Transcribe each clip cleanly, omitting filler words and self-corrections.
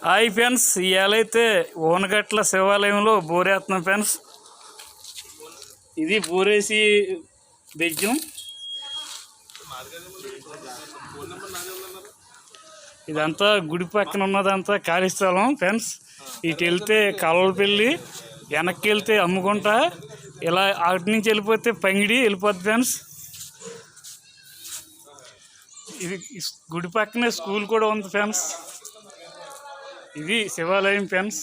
Hi friends, ఇవాళైతే ఓనగట్ల శివాలయంలో బోరేస్తున్నాం friends. ఇది బోరేసి బెజ్జం. ఇదంతా గుడి పక్కన ఉన్నదంతా ఖాళీ స్థలం ఫ్రెండ్స్. ఇటు వెళ్తే కలవపల్లి, వెనక్కి వెళ్తే అమ్ముకుంటా, ఇలా అటు నుంచి వెళ్ళిపోతే పంగిడి వెళ్ళిపోద్ది ఫ్రెండ్స్. ఇది గుడి పక్కనే స్కూల్ కూడా ఉంది ఫ్రెండ్స్. ఇది శివాలయం ఫ్రెండ్స్.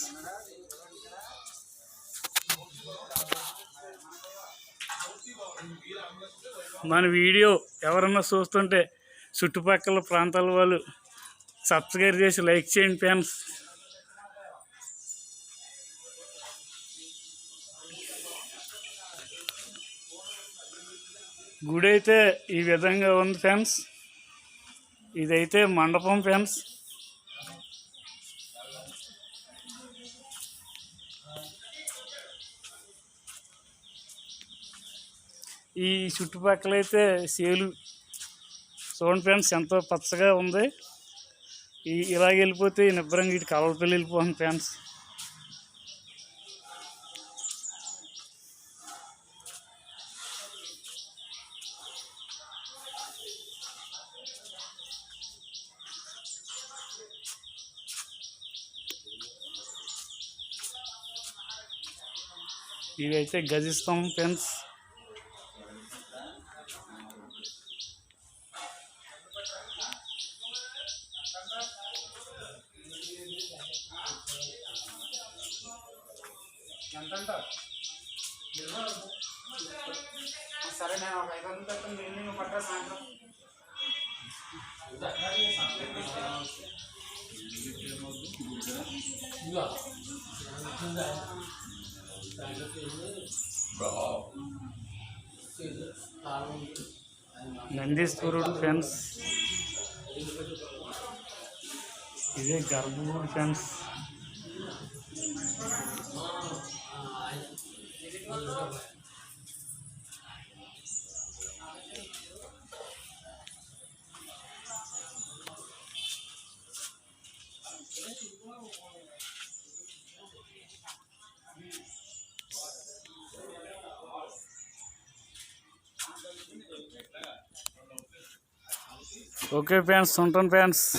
మన వీడియో ఎవరన్నా చూస్తుంటే చుట్టుపక్కల ప్రాంతాల వాళ్ళు సబ్స్క్రైబ్ చేసి లైక్ చేయండి ఫ్రెండ్స్. గుడి అయితే ఈ విధంగా ఉంది ఫ్రెండ్స్. ఇదైతే మండపం ఫ్రెండ్స్. ఈ చుట్టుపక్కల అయితే సేలు చూడండి ఫ్రెండ్స్, ఎంతో పచ్చగా ఉంది. ఇలాగ వెళ్ళిపోతే నిబ్బరంగా ఇటు కలవపల్లి వెళ్ళిపోతుంది ఫ్రెండ్స్. ఇదైతే గజిస్తాం ఫ్రెండ్స్. సరే, నేను ఒక 500 పెట్టండి. నేను పట్టా సాయంత్రం. నందీశ్వరుడు ఫ్రెండ్స్. ఇదే గర్భగుడి ఫ్రెండ్స్. ఓకే ఫ్రెండ్స్, ఉంటాను ఫ్రెండ్స్.